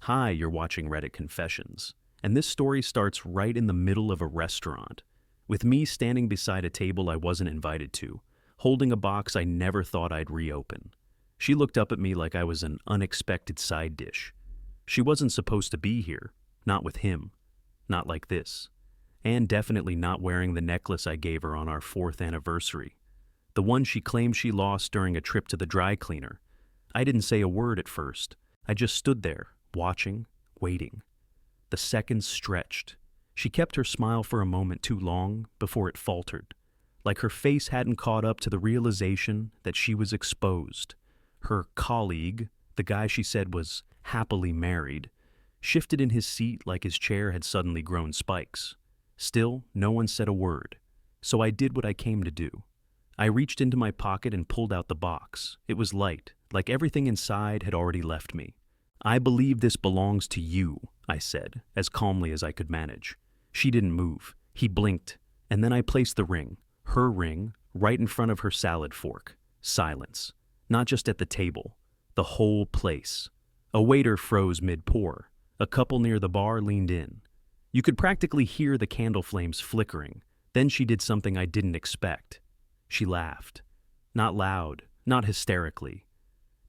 Hi, you're watching Reddit Confessions, and this story starts right in the middle of a restaurant, with me standing beside a table I wasn't invited to, holding a box I never thought I'd reopen. She looked up at me like I was an unexpected side dish. She wasn't supposed to be here, not with him, not like this, and definitely not wearing the necklace I gave her on our 4th anniversary, the one she claimed she lost during a trip to the dry cleaner. I didn't say a word at first. I just stood there, watching, waiting. The seconds stretched. She kept her smile for a moment too long before it faltered, like her face hadn't caught up to the realization that she was exposed. Her colleague, the guy she said was happily married, shifted in his seat like his chair had suddenly grown spikes. Still, no one said a word, so I did what I came to do. I reached into my pocket and pulled out the box. It was light, like everything inside had already left me. "I believe this belongs to you," I said, as calmly as I could manage. She didn't move. He blinked, and then I placed the ring, her ring, right in front of her salad fork. Silence. Not just at the table. The whole place. A waiter froze mid-pour. A couple near the bar leaned in. You could practically hear the candle flames flickering. Then she did something I didn't expect. She laughed. Not loud, not hysterically.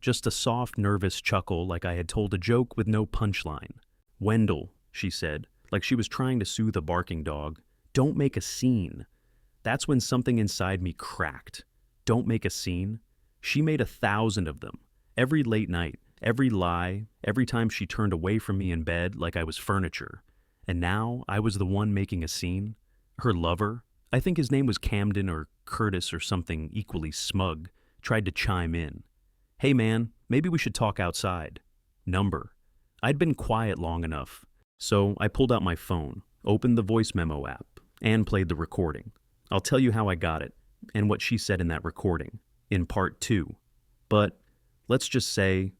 Just a soft, nervous chuckle like I had told a joke with no punchline. "Wendell," she said, like she was trying to soothe a barking dog, "don't make a scene." That's when something inside me cracked. Don't make a scene? She made 1,000 of them. Every late night, every lie, every time she turned away from me in bed like I was furniture. And now I was the one making a scene. Her lover, I think his name was Camden or Curtis or something equally smug, tried to chime in. "Hey man, maybe we should talk outside." Number. I'd been quiet long enough, so I pulled out my phone, opened the voice memo app, and played the recording. I'll tell you how I got it, and what she said in that recording, in part 2. But let's just say,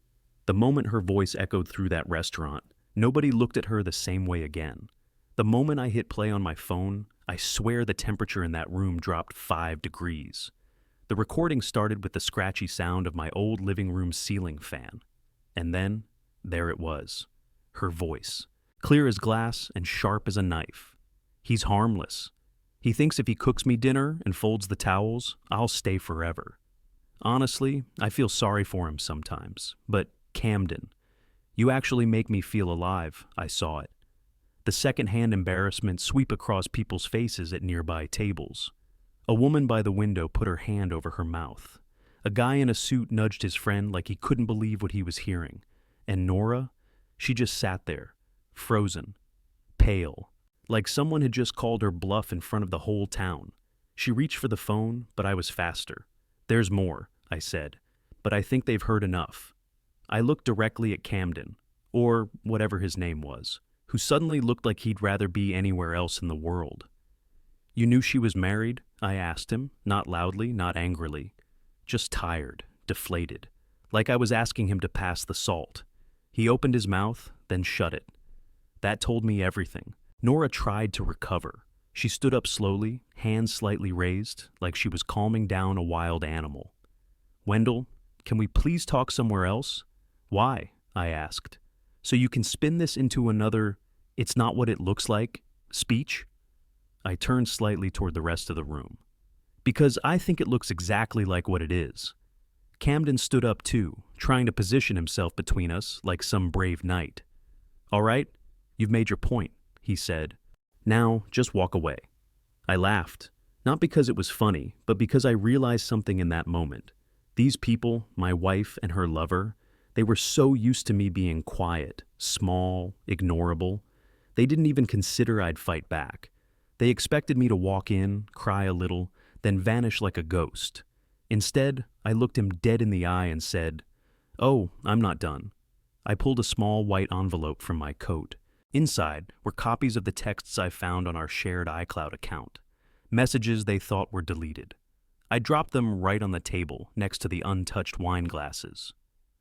the moment her voice echoed through that restaurant, nobody looked at her the same way again. The moment I hit play on my phone, I swear the temperature in that room dropped 5 degrees. The recording started with the scratchy sound of my old living room ceiling fan. And then, there it was. Her voice. Clear as glass and sharp as a knife. "He's harmless. He thinks if he cooks me dinner and folds the towels, I'll stay forever. Honestly, I feel sorry for him sometimes. But, Camden, you actually make me feel alive." I saw it. The second-hand embarrassment sweep across people's faces at nearby tables. A woman by the window put her hand over her mouth. A guy in a suit nudged his friend like he couldn't believe what he was hearing. And Nora? She just sat there, frozen, pale, like someone had just called her bluff in front of the whole town. She reached for the phone, but I was faster. "There's more," I said, "but I think they've heard enough." I looked directly at Camden, or whatever his name was, who suddenly looked like he'd rather be anywhere else in the world. "You knew she was married?" I asked him, not loudly, not angrily. Just tired, deflated, like I was asking him to pass the salt. He opened his mouth, then shut it. That told me everything. Nora tried to recover. She stood up slowly, hands slightly raised, like she was calming down a wild animal. "Wendell, can we please talk somewhere else?" "Why?" I asked. "So you can spin this into another, 'it's not what it looks like' speech?" I turned slightly toward the rest of the room. "Because I think it looks exactly like what it is." Camden stood up too, trying to position himself between us like some brave knight. "All right, you've made your point," he said. "Now, just walk away." I laughed, not because it was funny, but because I realized something in that moment. These people, my wife and her lover, they were so used to me being quiet, small, ignorable. They didn't even consider I'd fight back. They expected me to walk in, cry a little, then vanish like a ghost. Instead, I looked him dead in the eye and said, "Oh, I'm not done." I pulled a small white envelope from my coat. Inside were copies of the texts I found on our shared iCloud account, messages they thought were deleted. I dropped them right on the table next to the untouched wine glasses.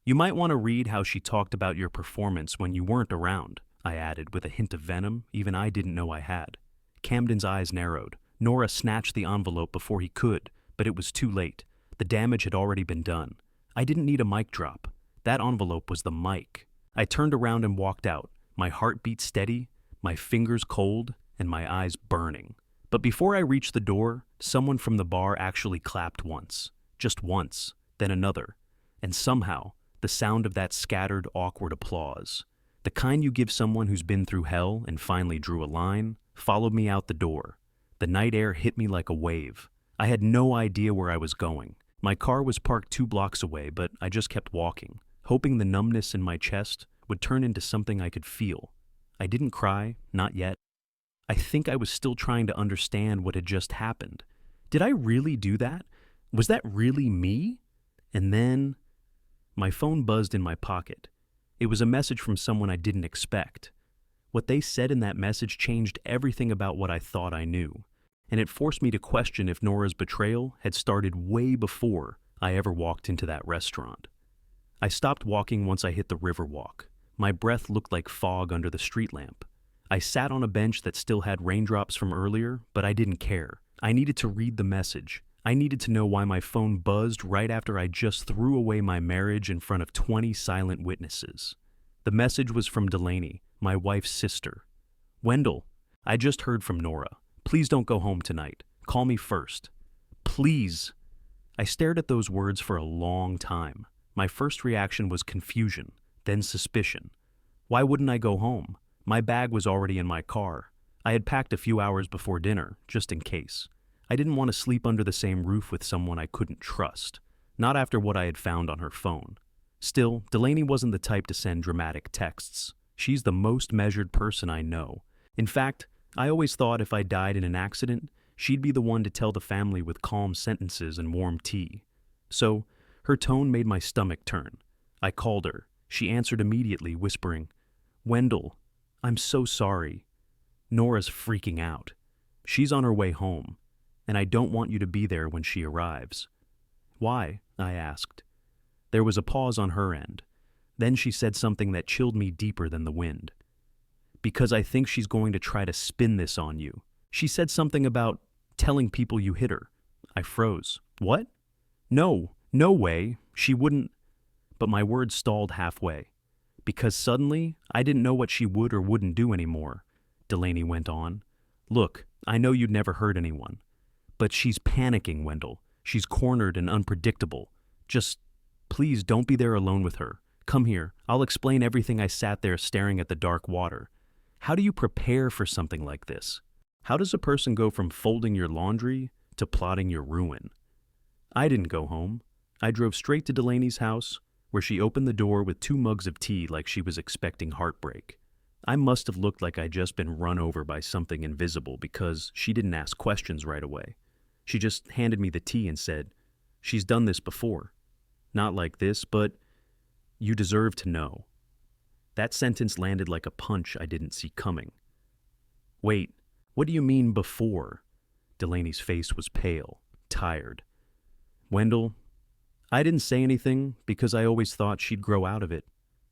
"You might want to read how she talked about your performance when you weren't around," I added with a hint of venom even I didn't know I had. Camden's eyes narrowed. Nora snatched the envelope before he could, but it was too late. The damage had already been done. I didn't need a mic drop. That envelope was the mic. I turned around and walked out, my heartbeat steady, my fingers cold, and my eyes burning. But before I reached the door, someone from the bar actually clapped once. Just once, then another. And somehow, the sound of that scattered, awkward applause, the kind you give someone who's been through hell and finally drew a line, followed me out the door. The night air hit me like a wave. I had no idea where I was going. My car was parked 2 blocks away, but I just kept walking, hoping the numbness in my chest would turn into something I could feel. I didn't cry, not yet. I think I was still trying to understand what had just happened. Did I really do that? Was that really me? And then my phone buzzed in my pocket. It was a message from someone I didn't expect. What they said in that message changed everything about what I thought I knew, and it forced me to question if Nora's betrayal had started way before I ever walked into that restaurant. I stopped walking once I hit the Riverwalk. My breath looked like fog under the street lamp. I sat on a bench that still had raindrops from earlier, but I didn't care. I needed to read the message. I needed to know why my phone buzzed right after I just threw away my marriage in front of 20 silent witnesses. The message was from Delaney, my wife's sister. "Wendell, I just heard from Nora. Please don't go home tonight. Call me first. Please." I stared at those words for a long time. My first reaction was confusion, then suspicion. Why wouldn't I go home? My bag was already in my car. I had packed a few hours before dinner, just in case. I didn't want to sleep under the same roof with someone I couldn't trust, not after what I had found on her phone. Still, Delaney wasn't the type to send dramatic texts. She's the most measured person I know. In fact, I always thought if I died in an accident, she'd be the one to tell the family with calm sentences and warm tea. So, her tone made my stomach turn. I called her. She answered immediately, whispering, "Wendell, I'm so sorry. Nora's freaking out. She's on her way home, and I don't want you to be there when she arrives." "Why?" I asked. There was a pause on her end. Then she said something that chilled me deeper than the wind. "Because I think she's going to try to spin this on you." She said something about telling people you hit her. I froze. "What? No way. She wouldn't." But my words stalled halfway. "Because suddenly, I didn't know what she would or wouldn't do anymore," Delaney went on. "Look, I know you'd never hurt anyone. But she's panicking, Wendell. She's cornered and unpredictable. Just, please don't be there alone with her. Come here, I'll explain everything." I sat there staring at the dark water. How do you prepare for something like this? How does a person go from folding your laundry to plotting your ruin? I didn't go home. I drove straight to Delaney's house, where she opened the door with 2 mugs of tea like she was expecting heartbreak. I must have looked like I'd just been run over by something invisible because she didn't ask questions right away. She just handed me the tea and said, "She's done this before. Not like this, but you deserve to know." That sentence landed like a punch I didn't see coming. "Wait, what do you mean before?" Delaney's face was pale, tired. "Wendell, I didn't say anything because I always thought she'd grow out of it.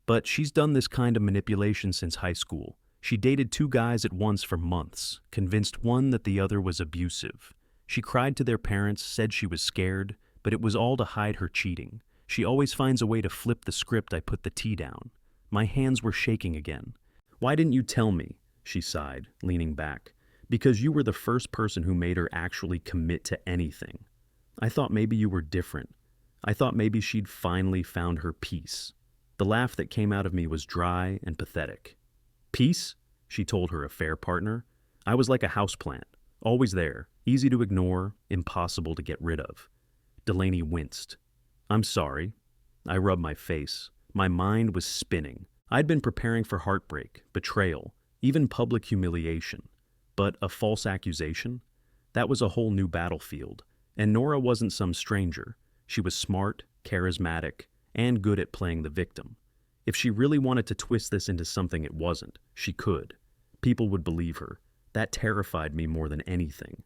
But she's done this kind of manipulation since high school. She dated 2 guys at once for months, convinced one that the other was abusive. She cried to their parents, said she was scared, but it was all to hide her cheating. She always finds a way to flip the script." I put the tea down. My hands were shaking again. "Why didn't you tell me?" she sighed, leaning back. "Because you were the first person who made her actually commit to anything. I thought maybe you were different. I thought maybe she'd finally found her peace." The laugh that came out of me was dry and pathetic. "Peace?" she told her affair partner. "I was like a houseplant, always there, easy to ignore, impossible to get rid of." Delaney winced. "I'm sorry." I rubbed my face. My mind was spinning. I'd been preparing for heartbreak, betrayal, even public humiliation. But a false accusation? That was a whole new battlefield. And Nora wasn't some stranger. She was smart, charismatic, and good at playing the victim. If she really wanted to twist this into something it wasn't, she could. People would believe her. That terrified me more than anything.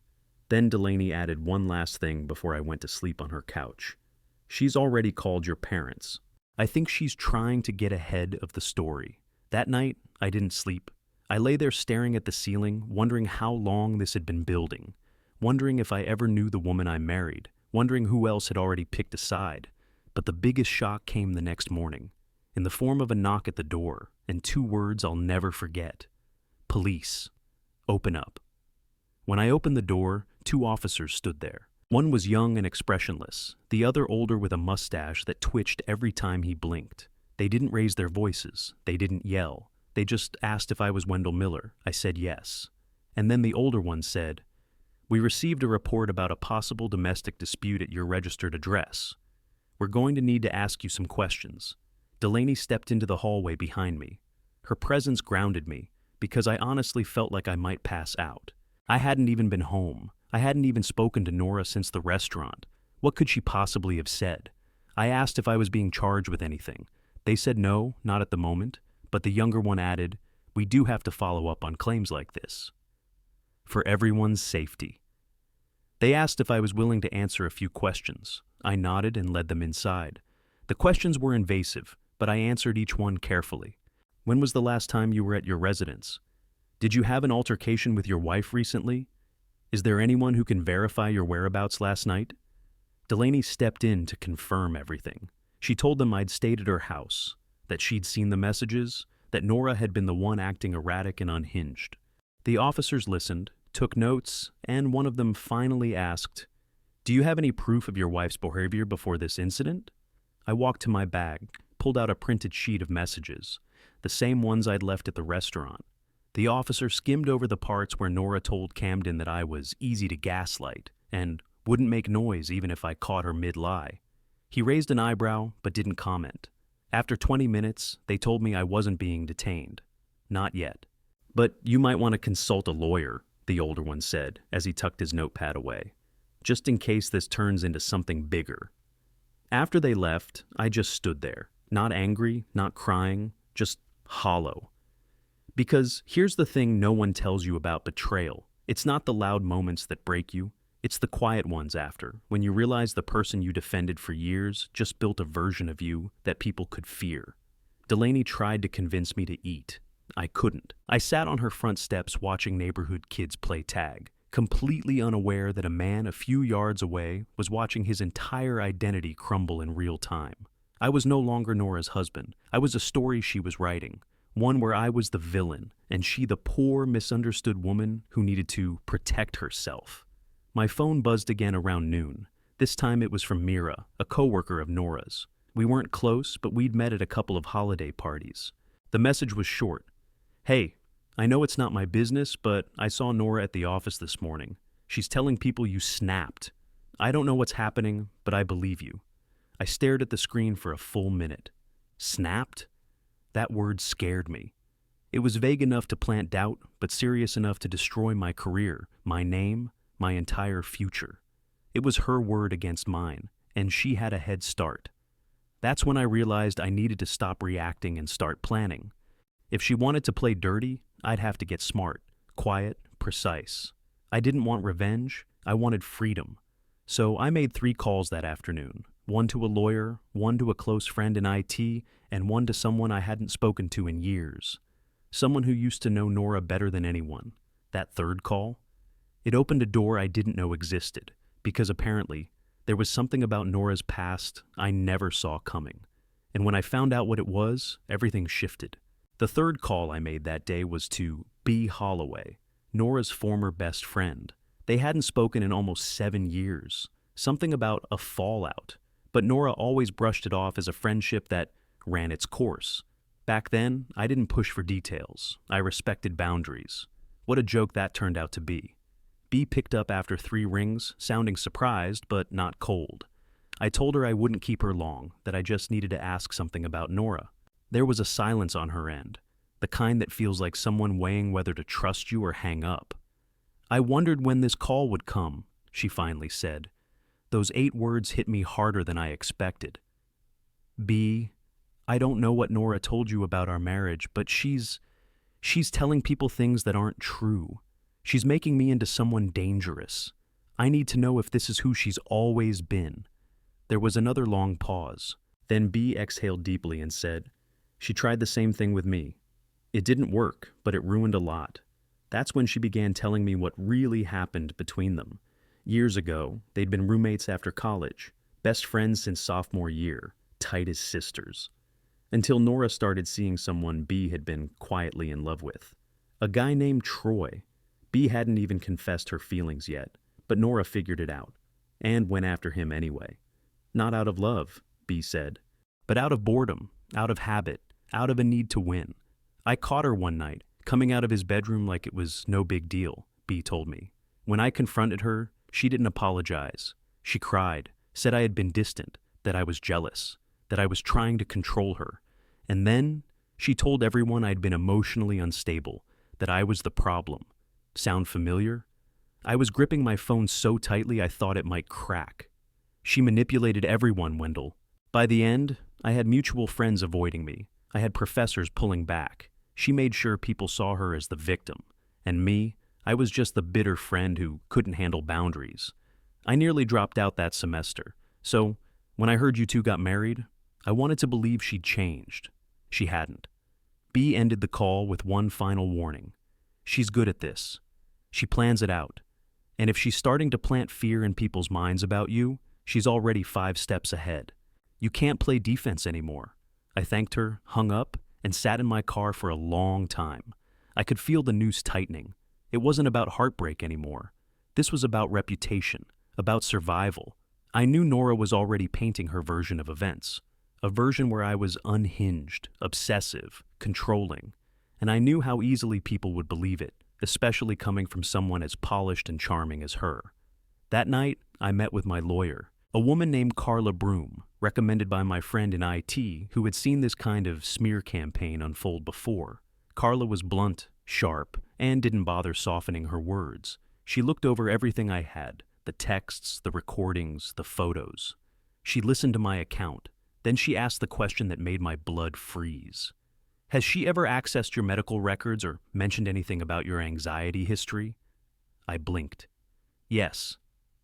Then Delaney added one last thing before I went to sleep on her couch. "She's already called your parents. I think she's trying to get ahead of the story." That night, I didn't sleep. I lay there staring at the ceiling, wondering how long this had been building, wondering if I ever knew the woman I married, wondering who else had already picked a side. But the biggest shock came the next morning. in the form of a knock at the door and two words I'll never forget. Police. Open up. When I opened the door, two officers stood there. One was young and expressionless, the other older with a mustache that twitched every time he blinked. They didn't raise their voices. They didn't yell. They just asked if I was Wendell Miller. I said yes. And then the older one said, "We received a report about a possible domestic dispute at your registered address. We're going to need to ask you some questions." Delaney stepped into the hallway behind me. Her presence grounded me because I honestly felt like I might pass out. I hadn't even been home. I hadn't even spoken to Nora since the restaurant. What could she possibly have said? I asked if I was being charged with anything. They said no, not at the moment, but the younger one added, "We do have to follow up on claims like this." For everyone's safety. They asked if I was willing to answer a few questions. I nodded and led them inside. The questions were invasive, but I answered each one carefully. When was the last time you were at your residence? Did you have an altercation with your wife recently? Is there anyone who can verify your whereabouts last night? Delaney stepped in to confirm everything. She told them I'd stayed at her house, that she'd seen the messages, that Nora had been the one acting erratic and unhinged. The officers listened, took notes, and one of them finally asked, "Do you have any proof of your wife's behavior before this incident?" I walked to my bag, pulled out a printed sheet of messages, the same ones I'd left at the restaurant. The officer skimmed over the parts where Nora told Camden that I was easy to gaslight and wouldn't make noise even if I caught her mid-lie. He raised an eyebrow but didn't comment. After 20 minutes, they told me I wasn't being detained. Not yet. "But you might want to consult a lawyer," the older one said as he tucked his notepad away, "just in case this turns into something bigger." After they left, I just stood there, not angry, not crying, just hollow. Because here's the thing no one tells you about betrayal. It's not the loud moments that break you. It's the quiet ones after, when you realize the person you defended for years just built a version of you that people could fear. Delaney tried to convince me to eat. I couldn't. I sat on her front steps watching neighborhood kids play tag, completely unaware that a man a few yards away was watching his entire identity crumble in real time. I was no longer Nora's husband. I was a story she was writing. One where I was the villain, and she the poor, misunderstood woman who needed to protect herself. My phone buzzed again around noon. This time it was from Mira, a coworker of Nora's. We weren't close, but we'd met at a couple of holiday parties. The message was short. "Hey, I know it's not my business, but I saw Nora at the office this morning. She's telling people you snapped. I don't know what's happening, but I believe you." I stared at the screen for a full minute. Snapped? That word scared me. It was vague enough to plant doubt, but serious enough to destroy my career, my name, my entire future. It was her word against mine, and she had a head start. That's when I realized I needed to stop reacting and start planning. If she wanted to play dirty, I'd have to get smart, quiet, precise. I didn't want revenge, I wanted freedom. So I made 3 calls that afternoon. One to a lawyer, one to a close friend in IT, and one to someone I hadn't spoken to in years. Someone who used to know Nora better than anyone. That third call? It opened a door I didn't know existed, because apparently there was something about Nora's past I never saw coming. And when I found out what it was, everything shifted. The third call I made that day was to B. Holloway, Nora's former best friend. They hadn't spoken in almost 7 years. Something about a fallout. But Nora always brushed it off as a friendship that ran its course. Back then, I didn't push for details. I respected boundaries. What a joke that turned out to be. B picked up after 3 rings, sounding surprised but not cold. I told her I wouldn't keep her long, that I just needed to ask something about Nora. There was a silence on her end, the kind that feels like someone weighing whether to trust you or hang up. "I wondered when this call would come," she finally said. Those 8 words hit me harder than I expected. "B, I don't know what Nora told you about our marriage, but she's telling people things that aren't true. She's making me into someone dangerous. I need to know if this is who she's always been." There was another long pause. Then B exhaled deeply and said, "She tried the same thing with me. It didn't work, but it ruined a lot." That's when she began telling me what really happened between them. Years ago, they'd been roommates after college, best friends since sophomore year, tight as sisters. Until Nora started seeing someone B had been quietly in love with. A guy named Troy. B hadn't even confessed her feelings yet, but Nora figured it out, and went after him anyway. Not out of love, B said, but out of boredom, out of habit, out of a need to win. I caught her one night, coming out of his bedroom like it was no big deal, B told me. When I confronted her, she didn't apologize. She cried, said I had been distant, that I was jealous, that I was trying to control her. And then she told everyone I'd been emotionally unstable, that I was the problem. Sound familiar? I was gripping my phone so tightly I thought it might crack. She manipulated everyone, Wendell. By the end, I had mutual friends avoiding me. I had professors pulling back. She made sure people saw her as the victim. And me, I was just the bitter friend who couldn't handle boundaries. I nearly dropped out that semester. So, when I heard you two got married, I wanted to believe she'd changed. She hadn't. B ended the call with one final warning. She's good at this. She plans it out. And if she's starting to plant fear in people's minds about you, she's already 5 steps ahead. You can't play defense anymore. I thanked her, hung up, and sat in my car for a long time. I could feel the noose tightening. It wasn't about heartbreak anymore. This was about reputation, about survival. I knew Nora was already painting her version of events, a version where I was unhinged, obsessive, controlling, and I knew how easily people would believe it, especially coming from someone as polished and charming as her. That night, I met with my lawyer, a woman named Carla Broom, recommended by my friend in IT who had seen this kind of smear campaign unfold before. Carla was blunt, sharp, and didn't bother softening her words. She looked over everything I had, the texts, the recordings, the photos. She listened to my account. Then she asked the question that made my blood freeze. Has she ever accessed your medical records or mentioned anything about your anxiety history? I blinked. Yes.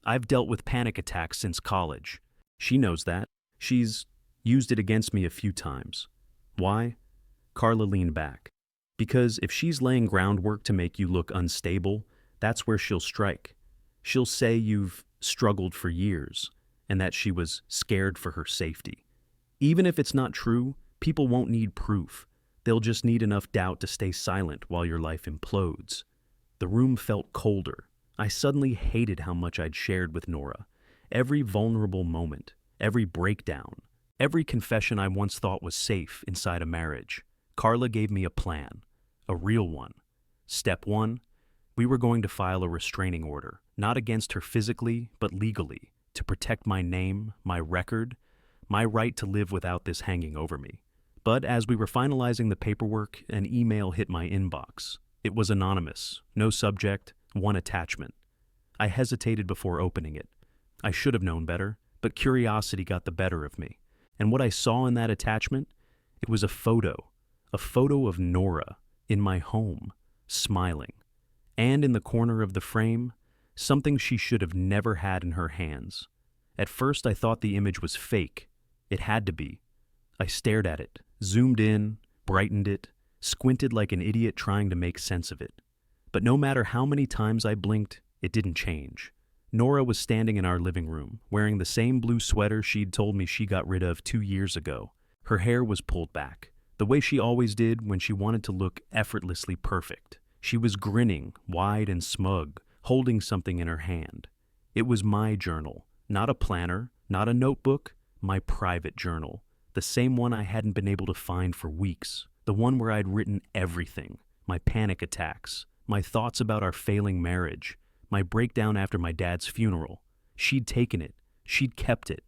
I've dealt with panic attacks since college. She knows that. She's used it against me a few times. Why? Carla leaned back. Because if she's laying groundwork to make you look unstable, that's where she'll strike. She'll say you've struggled for years, and that she was scared for her safety. Even if it's not true, people won't need proof. They'll just need enough doubt to stay silent while your life implodes. The room felt colder. I suddenly hated how much I'd shared with Nora. Every vulnerable moment, every breakdown, every confession I once thought was safe inside a marriage. Carla gave me a plan, a real one. Step 1, we were going to file a restraining order, not against her physically, but legally, to protect my name, my record, my right to live without this hanging over me. But as we were finalizing the paperwork, an email hit my inbox. It was anonymous, no subject, one attachment. I hesitated before opening it. I should have known better, but curiosity got the better of me. And what I saw in that attachment, it was a photo of Nora in my home, smiling. And in the corner of the frame, something she should have never had in her hands. At first I thought the image was fake. It had to be. I stared at it, zoomed in, brightened it, squinted like an idiot trying to make sense of it. But no matter how many times I blinked, it didn't change. Nora was standing in our living room, wearing the same blue sweater she'd told me she got rid of 2 years ago. Her hair was pulled back, the way she always did when she wanted to look effortlessly perfect. She was grinning, wide and smug, holding something in her hand. It was my journal, not a planner, not a notebook, my private journal. The same one I hadn't been able to find for weeks. The one where I'd written everything. My panic attacks, my thoughts about our failing marriage, my breakdown after my dad's funeral. She'd taken it. She'd kept it.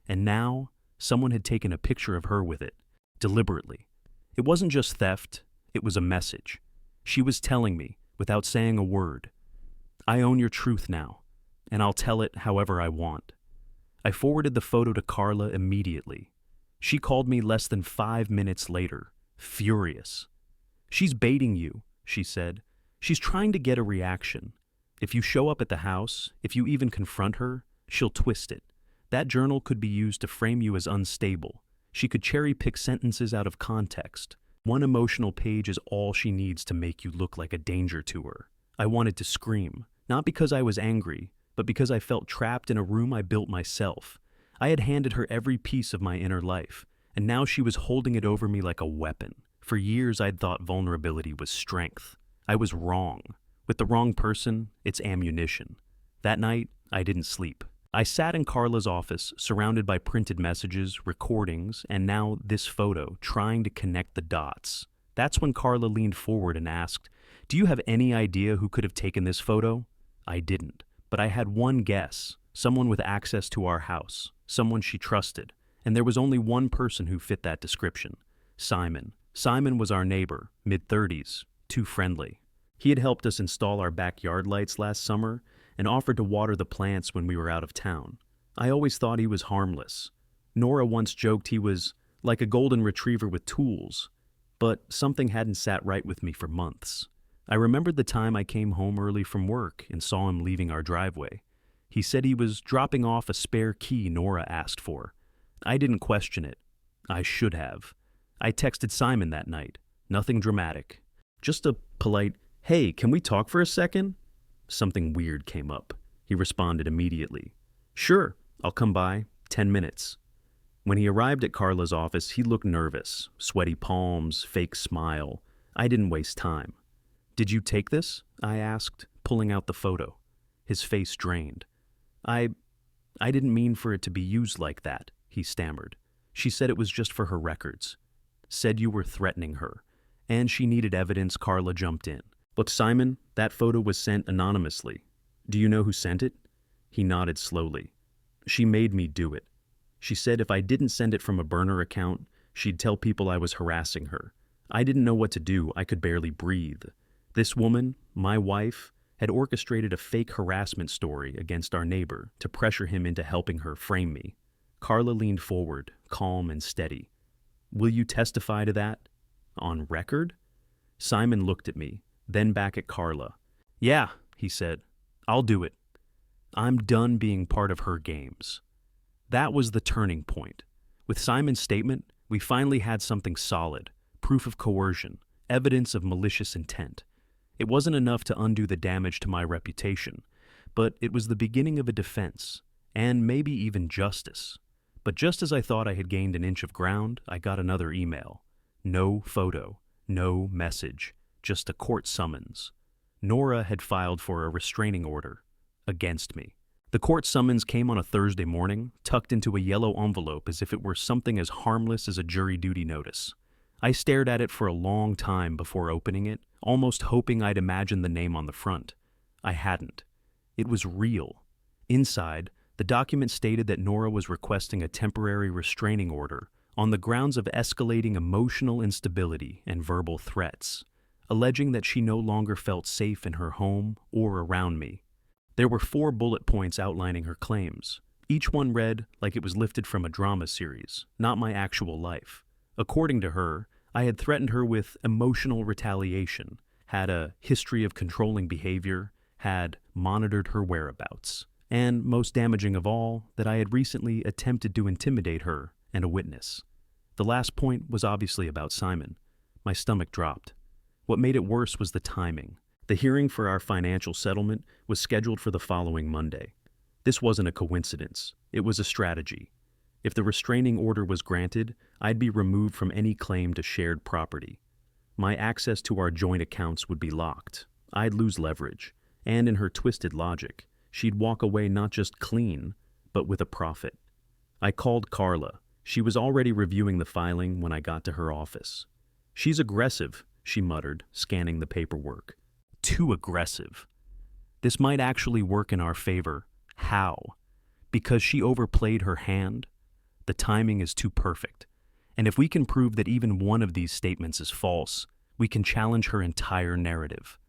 And now, someone had taken a picture of her with it. Deliberately. It wasn't just theft. It was a message. She was telling me, without saying a word, I own your truth now, and I'll tell it however I want. I forwarded the photo to Carla immediately. She called me less than 5 minutes later, furious. She's baiting you, she said. She's trying to get a reaction. If you show up at the house, if you even confront her, she'll twist it. That journal could be used to frame you as unstable. She could cherry-pick sentences out of context. One emotional page is all she needs to make you look like a danger to her. I wanted to scream, not because I was angry, but because I felt trapped in a room I built myself. I had handed her every piece of my inner life, and now she was holding it over me like a weapon. For years, I'd thought vulnerability was strength. I was wrong. With the wrong person, it's ammunition. That night, I didn't sleep. I sat in Carla's office, surrounded by printed messages, recordings, and now this photo, trying to connect the dots. That's when Carla leaned forward and asked, "Do you have any idea who could have taken this photo?" I didn't, but I had one guess. Someone with access to our house, someone she trusted, and there was only one person who fit that description: Simon. Simon was our neighbor, mid-30s, too friendly. He had helped us install our backyard lights last summer and offered to water the plants when we were out of town. I always thought he was harmless. Nora once joked he was like a golden retriever with tools, but something hadn't sat right with me for months. I remembered the time I came home early from work and saw him leaving our driveway. He said he was dropping off a spare key Nora asked for. I didn't question it. I should have. I texted Simon that night. Nothing dramatic. Just a polite, "Hey, can we talk for a second?" Something weird came up. He responded immediately. "Sure, I'll come by. 10 minutes. When he arrived at Carla's office, he looked nervous. Sweaty palms, fake smile. I didn't waste time. "Did you take this?" I asked, pulling out the photo. His face drained. I didn't mean for it to be used like that," he stammered. "She said it was just for her records. Said you were threatening her. And she needed evidence." Carla jumped in. "Look, Simon, that photo was sent anonymously. Do you know who sent it?" He nodded slowly. "She made me do it. She said if I didn't send it from a burner account, she'd tell people I was harassing her. I didn't know what to do. I could barely breathe. This woman, my wife, had orchestrated a fake harassment story against our neighbor to pressure him into helping her frame me." Carla leaned forward, calm and steady. "Will you testify to that? On record?" Simon looked at me, then back at Carla. "Yeah," he said. "I'll do it. I'm done being part of her games." That was the turning point. With Simon's statement, we finally had something solid, proof of coercion, evidence of malicious intent. It wasn't enough to undo the damage to my reputation, but it was the beginning of a defense, and maybe even justice. But just as I thought I had gained an inch of ground, I got another email. No photo, no message, just a court summons. Nora had filed for a restraining order against me. The court summons came on a Thursday morning, tucked into a yellow envelope as if it were something as harmless as a jury duty notice. I stared at it for a long time before opening it, almost hoping I'd imagine the name on the front. I hadn't. It was real. Inside, the document stated that Nora was requesting a temporary restraining order on the grounds of escalating emotional instability and verbal threats, alleging that she no longer felt safe in her home or around me. There were 4 bullet points outlining her claims. Each one read like it was lifted from a drama series, not my actual life. According to her, I had threatened her with emotional retaliation, had a history of controlling behavior, had monitored her whereabouts, and, most damaging of all, that I had recently attempted to intimidate her and a witness. The last point was obviously about Simon. My stomach dropped. What made it worse was the timing. The hearing for our financial settlement was scheduled for the following Monday. This wasn't a coincidence. It was a strategy. If the restraining order was granted, I'd be removed from any claim to shared property. My access to our joint accounts would be locked. I'd lose leverage. And in her twisted logic, she'd walk away not just clean, but with a profit. I called Carla. She was already reviewing the filing when I got to her office. "She's aggressive," she muttered, scanning the paperwork. "Too aggressive. This might actually work in our favor. How? Because she overplayed her hand? The timing is too perfect. And if we can prove that even one of these statements is false, we can challenge her entire narrative."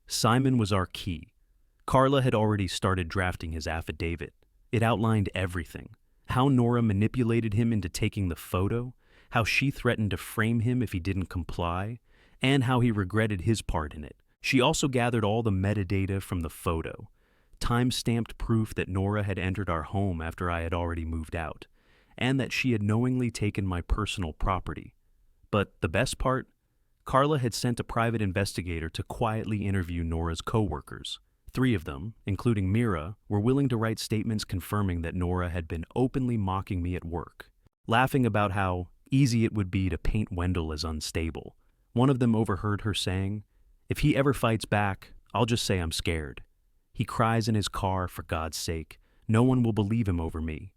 Simon was our key. Carla had already started drafting his affidavit. It outlined everything. How Nora manipulated him into taking the photo, how she threatened to frame him if he didn't comply, and how he regretted his part in it. She also gathered all the metadata from the photo, time-stamped proof that Nora had entered our home after I had already moved out, and that she had knowingly taken my personal property. But the best part? Carla had sent a private investigator to quietly interview Nora's co-workers. 3 of them, including Mira, were willing to write statements confirming that Nora had been openly mocking me at work, laughing about how, easy it would be to paint Wendell as unstable. One of them overheard her saying, "If he ever fights back, I'll just say I'm scared. He cries in his car, for God's sake. No one will believe him over me."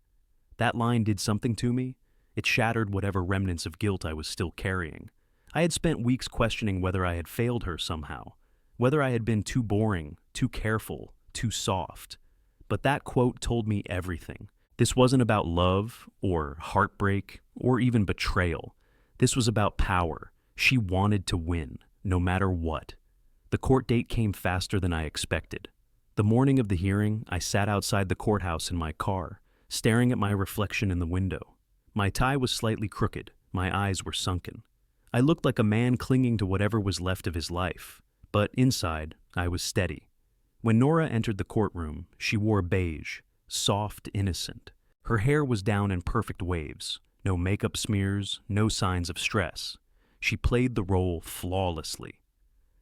That line did something to me. It shattered whatever remnants of guilt I was still carrying. I had spent weeks questioning whether I had failed her somehow, whether I had been too boring, too careful, too soft. But that quote told me everything. This wasn't about love, or heartbreak, or even betrayal. This was about power. She wanted to win, no matter what. The court date came faster than I expected. The morning of the hearing, I sat outside the courthouse in my car, staring at my reflection in the window. My tie was slightly crooked, my eyes were sunken. I looked like a man clinging to whatever was left of his life, but inside, I was steady. When Nora entered the courtroom, she wore beige, soft, innocent. Her hair was down in perfect waves, no makeup smears, no signs of stress. She played the role flawlessly.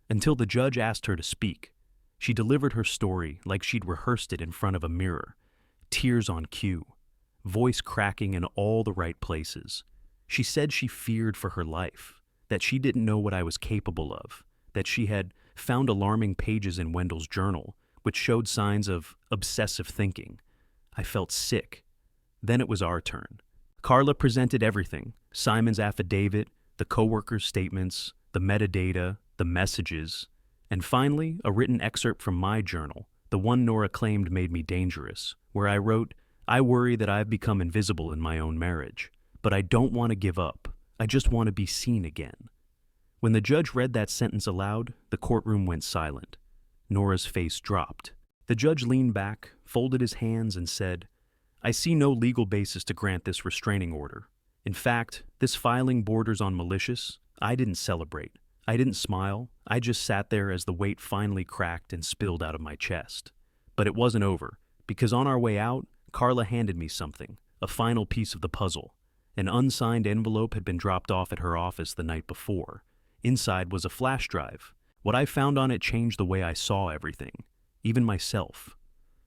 Until the judge asked her to speak. She delivered her story like she'd rehearsed it in front of a mirror, tears on cue, voice cracking in all the right places. She said she feared for her life, that she didn't know what I was capable of, that she had found alarming pages in Wendell's journal, which showed signs of obsessive thinking. I felt sick. Then it was our turn. Carla presented everything: Simon's affidavit, the coworkers' statements, the metadata, the messages, and finally a written excerpt from my journal, the one Nora claimed made me dangerous, where I wrote, "I worry that I've become invisible in my own marriage, but I don't want to give up. I just want to be seen again." When the judge read that sentence aloud, the courtroom went silent. Nora's face dropped. The judge leaned back, folded his hands, and said, "I see no legal basis to grant this restraining order. In fact, this filing borders on malicious. I didn't celebrate. I didn't smile. I just sat there as the weight finally cracked and spilled out of my chest. But it wasn't over, because on our way out, Carla handed me something, a final piece of the puzzle. An unsigned envelope had been dropped off at her office the night before. Inside was a flash drive. What I found on it changed the way I saw everything, even myself.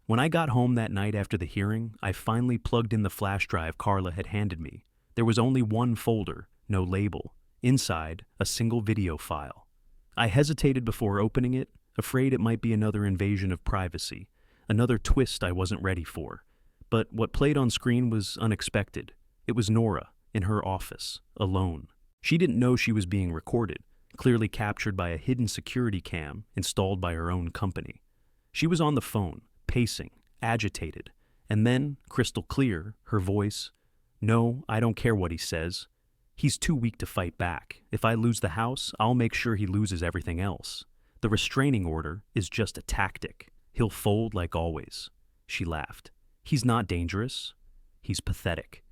When I got home that night after the hearing, I finally plugged in the flash drive Carla had handed me. There was only one folder, no label. Inside, a single video file. I hesitated before opening it, afraid it might be another invasion of privacy, another twist I wasn't ready for. But what played on screen was unexpected. It was Nora, in her office, alone. She didn't know she was being recorded, clearly captured by a hidden security cam installed by her own company. She was on the phone, pacing, agitated, and then, crystal clear, her voice, "No, I don't care what he says. He's too weak to fight back. If I lose the house, I'll make sure he loses everything else. The restraining order is just a tactic. He'll fold like always." She laughed. "He's not dangerous. He's pathetic.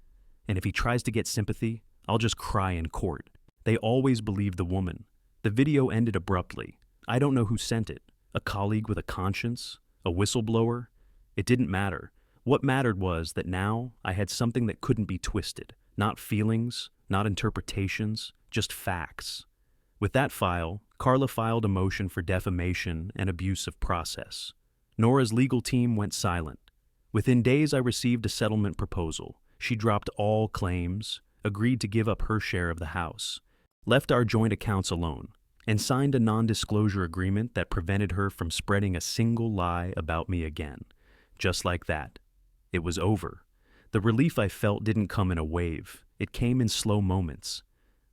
And if he tries to get sympathy, I'll just cry in court." They always believed the woman. The video ended abruptly. I don't know who sent it. A colleague with a conscience? A whistleblower? It didn't matter. What mattered was that now I had something that couldn't be twisted. Not feelings, not interpretations, just facts. With that file, Carla filed a motion for defamation and abuse of process. Nora's legal team went silent. Within days, I received a settlement proposal. She dropped all claims, agreed to give up her share of the house, left our joint accounts alone, and signed a non-disclosure agreement that prevented her from spreading a single lie about me again. Just like that. It was over. The relief I felt didn't come in a wave. It came in slow moments.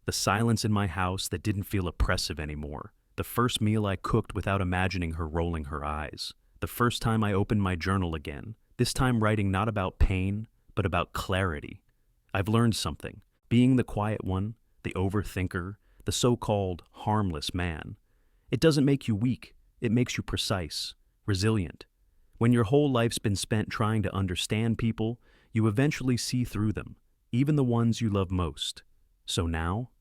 The silence in my house that didn't feel oppressive anymore. The first meal I cooked without imagining her rolling her eyes. The first time I opened my journal again, this time writing not about pain, but about clarity. I've learned something. Being the quiet one, the overthinker, the so-called harmless man. It doesn't make you weak. It makes you precise, resilient. When your whole life's been spent trying to understand people, you eventually see through them, even the ones you love most. So now,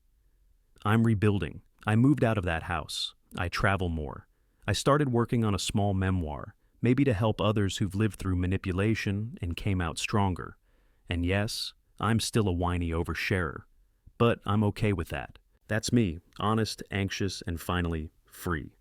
I'm rebuilding. I moved out of that house. I travel more. I started working on a small memoir, maybe to help others who've lived through manipulation and came out stronger. And yes, I'm still a whiny oversharer. But I'm okay with that. That's me, honest, anxious, and finally free.